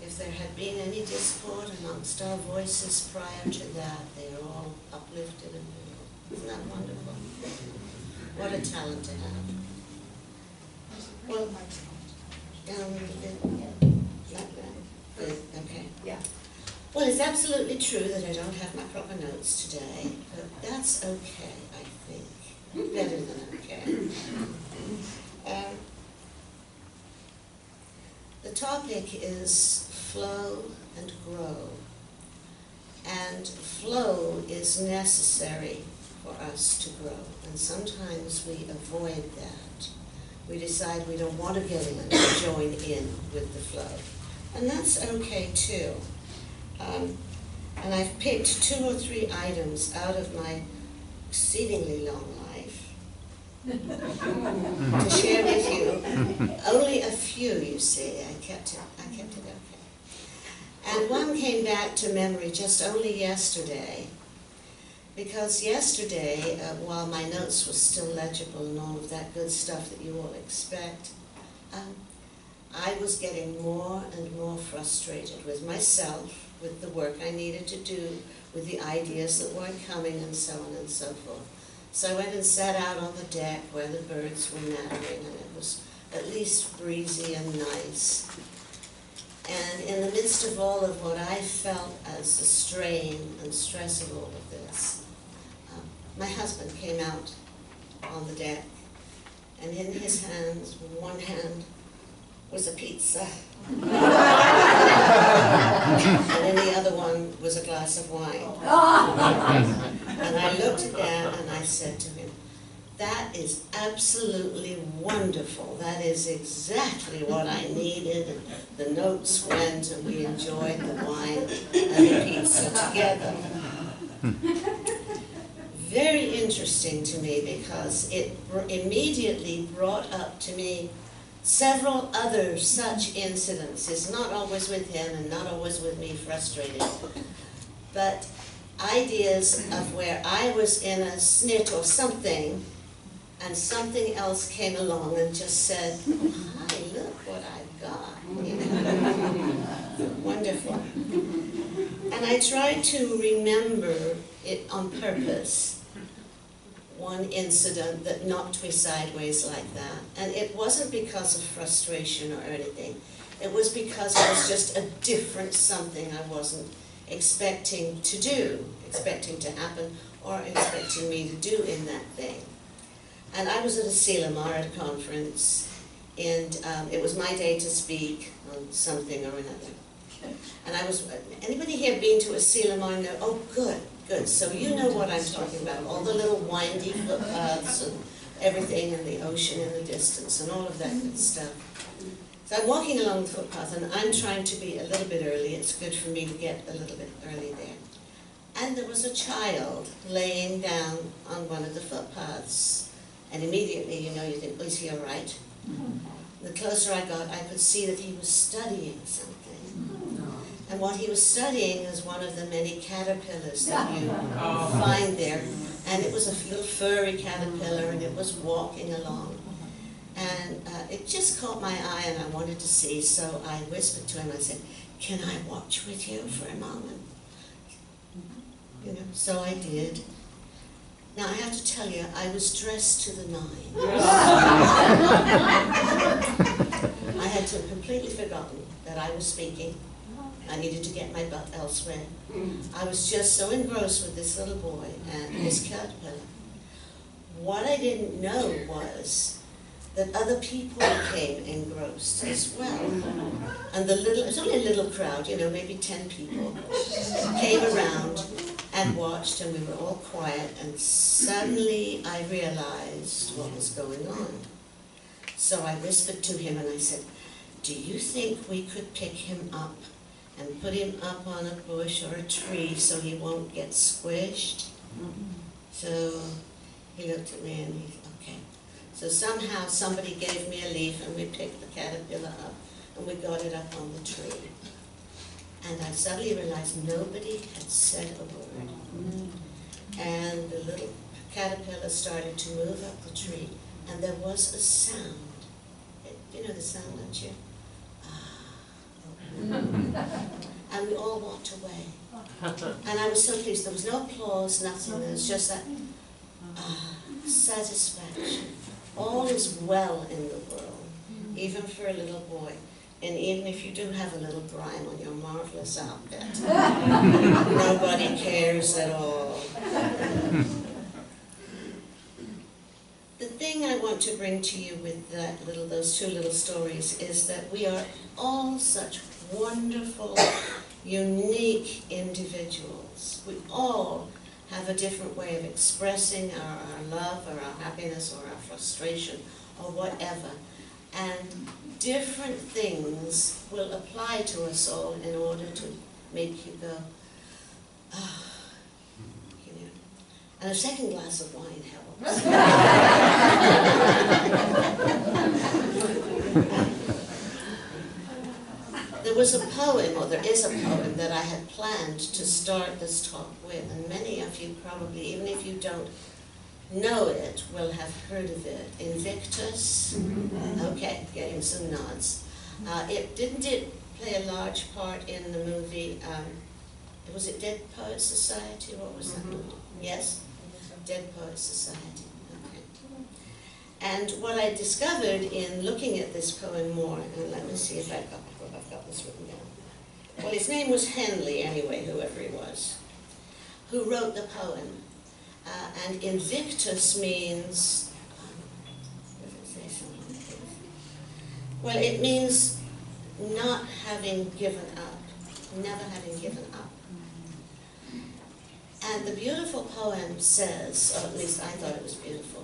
if there had been any discord amongst our voices prior to that, they are all uplifted and isn't that wonderful? What a talent to have. Well, like that. Good. Okay. Yeah. Well, it's absolutely true that I don't have my proper notes today, but that's okay, I think. Better than okay. The topic is flow and grow. And flow is necessary for us to grow. And sometimes we avoid that. We decide we don't want to get in and join in with the flow. And that's okay too. And I've picked 2 or 3 items out of my exceedingly long life to share with you. Only a few, you see. I kept it okay. And one came back to memory just only yesterday, because yesterday, while my notes were still legible and all of that good stuff that you all expect, I was getting more and more frustrated with myself, with the work I needed to do, with the ideas that weren't coming, and so on and so forth. So I went and sat out on the deck where the birds were nattering, and it was at least breezy and nice. And in the midst of all of what I felt as the strain and stress of all of this, my husband came out on the deck, and in his hands, with one hand, was a pizza. And in the other one was a glass of wine. And I looked at that and I said to him, that is absolutely wonderful. That is exactly what I needed. And the notes went and we enjoyed the wine and the pizza together. Very interesting to me because it immediately brought up to me several other such incidences, not always with him and not always with me frustrated, but ideas of where I was in a snit or something, and something else came along and just said, hi, look what I've got, you know. Wonderful. And I tried to remember it on purpose, one incident that knocked me sideways like that. And it wasn't because of frustration or anything. It was because it was just a different something I wasn't expecting to do, expecting to happen, or expecting me to do in that thing. And I was at a Selamar at a conference, and it was my day to speak on something or another. And I was, anybody here been to a Selamar? No? Oh, good. Good, so you know what I'm talking about, all the little windy footpaths and everything, and the ocean in the distance and all of that good stuff. So I'm walking along the footpath and I'm trying to be a little bit early. It's good for me to get a little bit early there. And there was a child laying down on one of the footpaths. And immediately, you know, you think, oh, is he all right? The closer I got, I could see that he was studying something. And what he was studying is one of the many caterpillars that you find there. And it was a little furry caterpillar, and it was walking along. And it just caught my eye, and I wanted to see, so I whispered to him, I said, can I watch with you for a moment? You know, so I did. Now, I have to tell you, I was dressed to the nines. I had completely forgotten that I was speaking. I needed to get my butt elsewhere. I was just so engrossed with this little boy and his caterpillar. What I didn't know was that other people became engrossed as well. And the little, it was only a little crowd, you know, maybe 10 people, came around and watched, and we were all quiet, and suddenly I realized what was going on. So I whispered to him and I said, do you think we could pick him up and put him up on a bush or a tree so he won't get squished? So he looked at me and he said, okay. So somehow somebody gave me a leaf and we picked the caterpillar up and we got it up on the tree. And I suddenly realized nobody had said a word. And the little caterpillar started to move up the tree, and there was a sound. You know the sound, don't you? And we all walked away. And I was so pleased. There was no applause, nothing. There was just that satisfaction. All is well in the world, even for a little boy. And even if you do have a little grime on your marvelous outfit, nobody cares at all. The thing I want to bring to you with those two little stories is that we are all such wonderful, unique individuals. We all have a different way of expressing our love or our happiness or our frustration or whatever. And different things will apply to us all in order to make you go, ah, you know. And a second glass of wine helps. There was a poem, or there is a poem, that I had planned to start this talk with, and many of you probably, even if you don't know it, will have heard of it. Invictus. Okay, getting some nods. Didn't it play a large part in the movie? Was it Dead Poets Society? What was that movie? Yes? Dead Poets Society. Okay. And what I discovered in looking at this poem more, and let me see if I've got this written down. Well, his name was Henley, anyway, whoever he was, who wrote the poem. And Invictus means, what does it say something? Well, it means not having given up, never having given up. And the beautiful poem says, or at least I thought it was beautiful,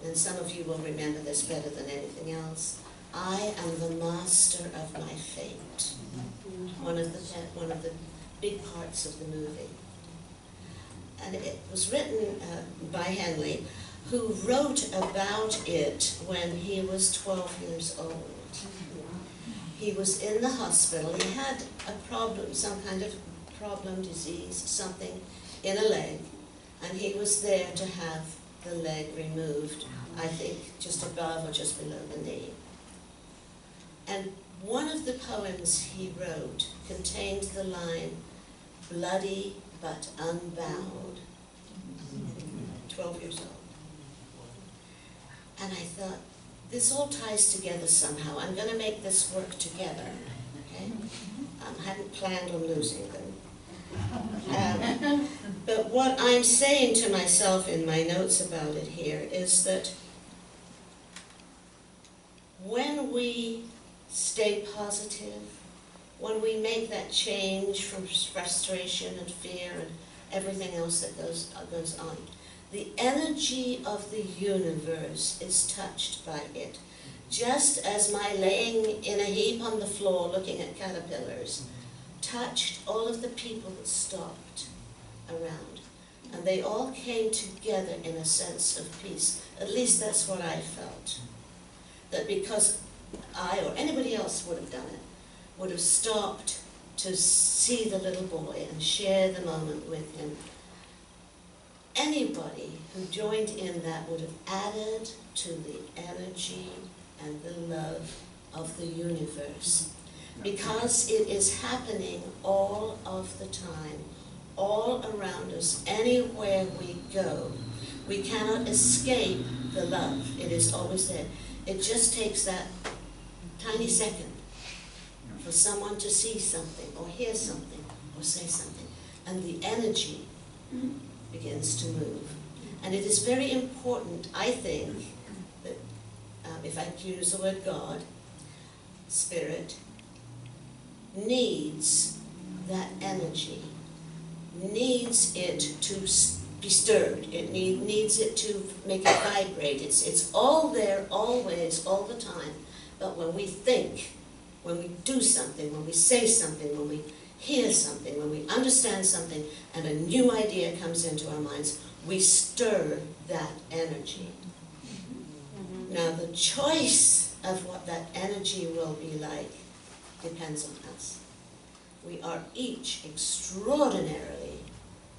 and some of you will remember this better than anything else, I am the master of my fate. One of the big parts of the movie. And it was written by Henley, who wrote about it when he was 12 years old. He was in the hospital. He had a problem, some kind of problem, disease, something in a leg, and he was there to have the leg removed, I think just above or just below the knee. And one of the poems he wrote contained the line, "Bloody but unbound." 12 years old. And I thought, this all ties together somehow. I'm going to make this work together. Okay? I hadn't planned on losing them. But what I'm saying to myself in my notes about it here is that when we stay positive, when we make that change from frustration and fear and everything else that goes on, the energy of the universe is touched by it. Just as my laying in a heap on the floor looking at caterpillars touched all of the people that stopped around. And they all came together in a sense of peace. At least that's what I felt. That because I or anybody else would have done it, would have stopped to see the little boy and share the moment with him. Anybody who joined in that would have added to the energy and the love of the universe. Because it is happening all of the time, all around us, anywhere we go. We cannot escape the love. It is always there. It just takes that tiny second for someone to see something or hear something or say something, and the energy begins to move. And it is very important, I think, that if I use the word God, Spirit, needs that energy, needs it to be stirred, it needs it to make it vibrate. It's all there, always, all the time. But when we think, when we do something, when we say something, when we hear something, when we understand something, and a new idea comes into our minds, we stir that energy. Now, the choice of what that energy will be like depends on us. We are each extraordinarily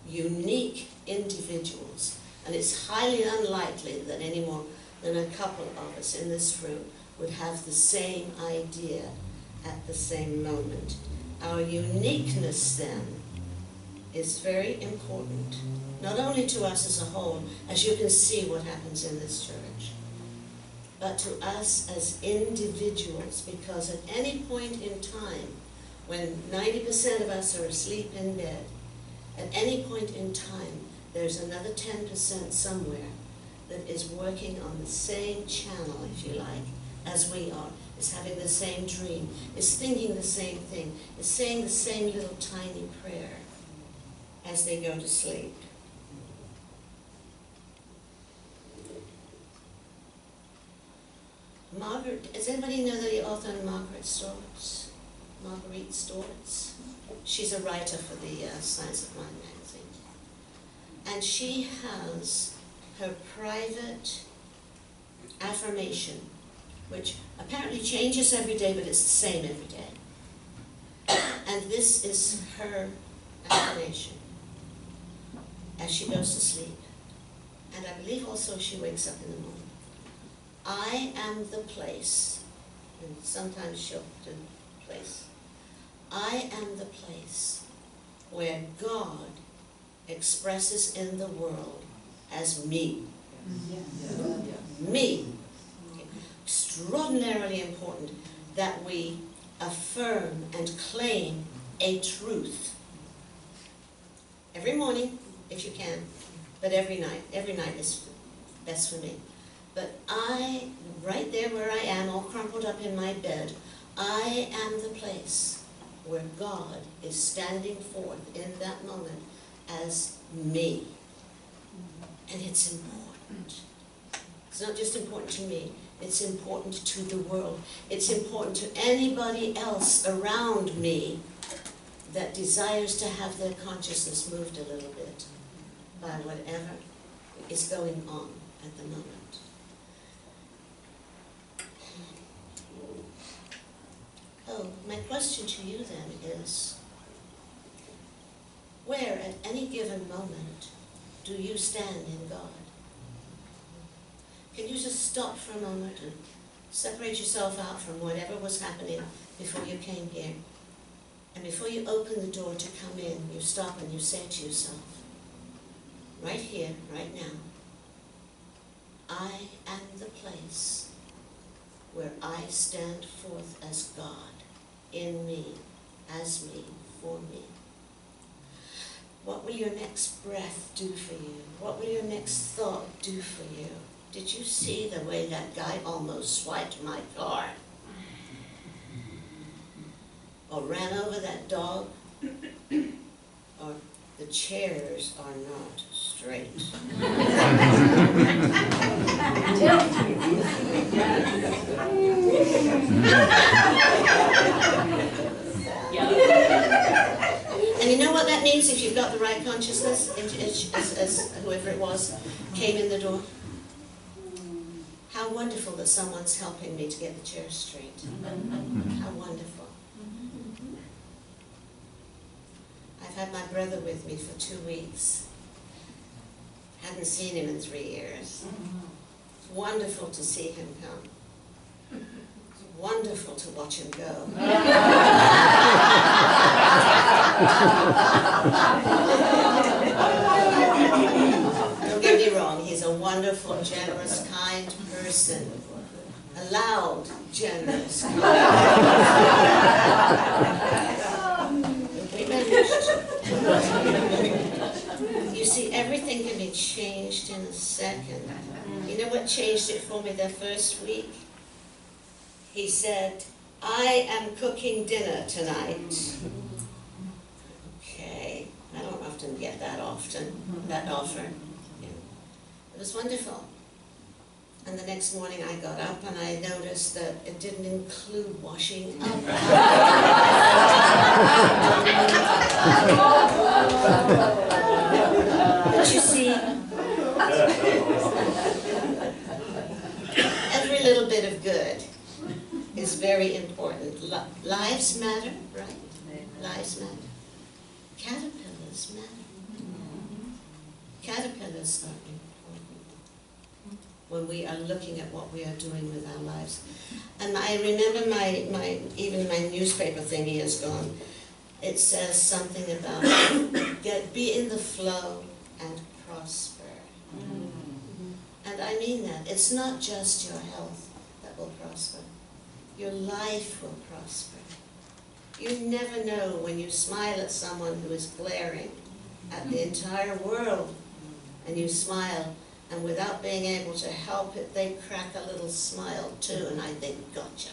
unique individuals, and it's highly unlikely that any more than a couple of us in this room would have the same idea at the same moment. Our uniqueness then is very important, not only to us as a whole, as you can see what happens in this church, but to us as individuals, because at any point in time, when 90% of us are asleep in bed, at any point in time, there's another 10% somewhere that is working on the same channel, if you like, as we are, is having the same dream, is thinking the same thing, is saying the same little tiny prayer as they go to sleep. Margaret, does anybody know the author Margaret Storrs? Marguerite Storrs? She's a writer for the Science of Mind magazine. And she has her private affirmation, which apparently changes every day, but it's the same every day. And this is her affirmation as she goes to sleep. And I believe also she wakes up in the morning. I am the place, and sometimes she'll do place. I am the place where God expresses in the world as me. Me. Okay. Extraordinarily important that we affirm and claim a truth. Every morning, if you can, but every night. Every night is best for me. But I, right there where I am, all crumpled up in my bed, I am the place where God is standing forth in that moment as me. And it's important. It's not just important to me, it's important to the world. It's important to anybody else around me that desires to have their consciousness moved a little bit by whatever is going on at the moment. Oh, my question to you then is, where at any given moment do you stand in God? Can you just stop for a moment and separate yourself out from whatever was happening before you came here? And before you open the door to come in, you stop and you say to yourself, right here, right now, I am the place where I stand forth as God, in me, as me, for me. What will your next breath do for you? What will your next thought do for you? Did you see the way that guy almost swiped my car? Or ran over that dog? Or the chairs are not straight. And you know what that means if you've got the right consciousness, as whoever it was came in the door? How wonderful that someone's helping me to get the chair straight. How wonderful. I've had my brother with me for 2 weeks. Hadn't seen him in 3 years. It's wonderful to see him come. It's wonderful to watch him go. Don't get me wrong, he's a wonderful, generous, kind person. A loud, generous, kind You see, everything can be changed in a second. You know what changed it for me the first week? He said, I am cooking dinner tonight. Okay, I don't often get that offer. Yeah. It was wonderful. And the next morning I got up and I noticed that it didn't include washing up. But you see, every little bit of good is very important. Lives matter, right? Lives matter. Caterpillars matter. Caterpillars are important. when we are looking at what we are doing with our lives. And I remember even my newspaper thingy is gone. It says something about be in the flow and prosper. And I mean that. It's not just your health that will prosper. Your life will prosper. You never know when you smile at someone who is glaring at the entire world, and you smile, and without being able to help it, they crack a little smile too, and I think, gotcha.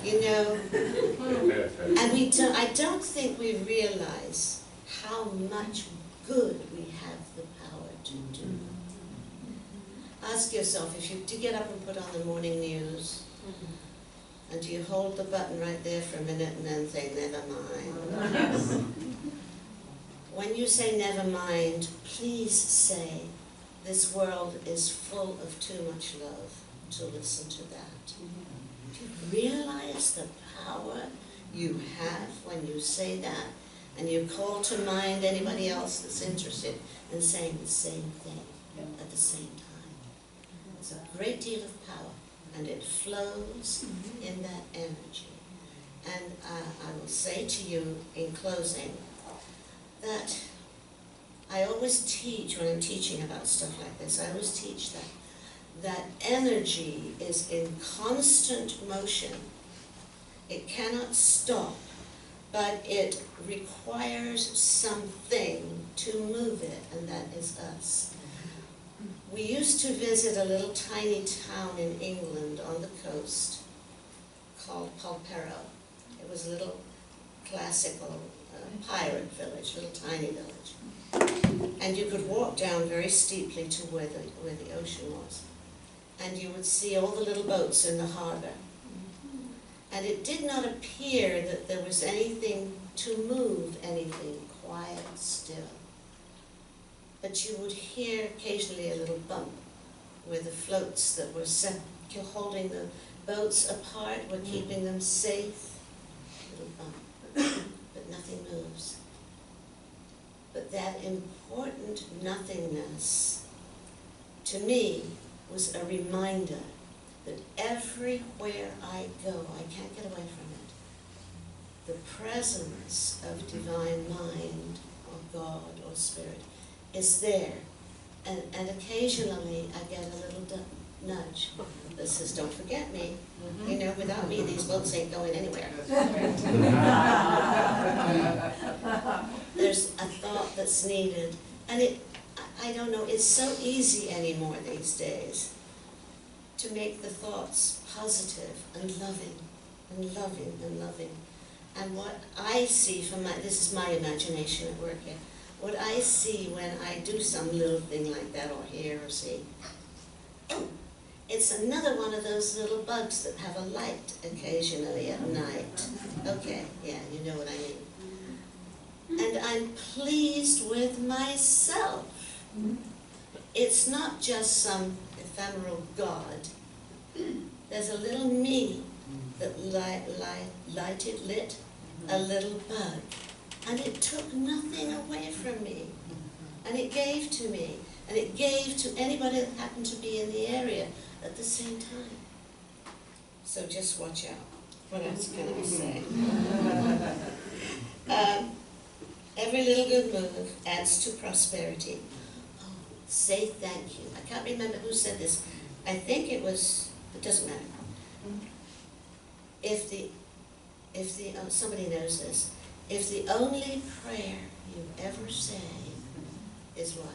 You know, and I don't think we realize how much good we have the power to do. Ask yourself, if you get up and put on the morning news, and do you hold the button right there for a minute and then say, never mind? When you say never mind, please say, this world is full of too much love to listen to that. Do you realize the power you have when you say that, and you call to mind anybody else that's interested in saying the same thing at the same time? There's a great deal of power, and it flows in that energy. And I will say to you in closing that I always teach, when I'm teaching about stuff like this, I always teach that energy is in constant motion. It cannot stop, but it requires something to move it, and that is us. We used to visit a little tiny town in England on the coast called Polperro. It was a little classical pirate village, little tiny village. And you could walk down very steeply to where the ocean was. And you would see all the little boats in the harbor. And it did not appear that there was anything to move, anything quiet, still. But you would hear occasionally a little bump where the floats that were holding the boats apart were keeping them safe. Little bump. But nothing moves. But that important nothingness, to me, was a reminder that everywhere I go, I can't get away from it. The presence of divine mind, or God, or spirit, is there. And occasionally I get a little nudge that says, don't forget me. You know, without me, these boats ain't going anywhere. There's a thought that's needed. And I don't know, it's so easy anymore these days to make the thoughts positive and loving, and loving, and loving. And what I see from this is my imagination at work here, what I see when I do some little thing like that, or hear or see, oh, it's another one of those little bugs that have a light occasionally at night. Okay, yeah, you know what I mean. And I'm pleased with myself. It's not just some ephemeral God. There's a little me that lit a little bug. And it took nothing away from me. And it gave to me. And it gave to anybody that happened to be in the area at the same time. So just watch out. What else can I say? Every little good move adds to prosperity. Oh, say thank you. I can't remember who said this. I think it was, it doesn't matter. Somebody knows this. If the only prayer you ever say is what?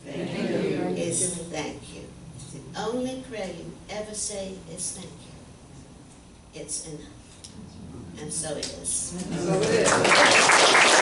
Thank you. Is thank you. If the only prayer you ever say is thank you, it's enough. And so it is.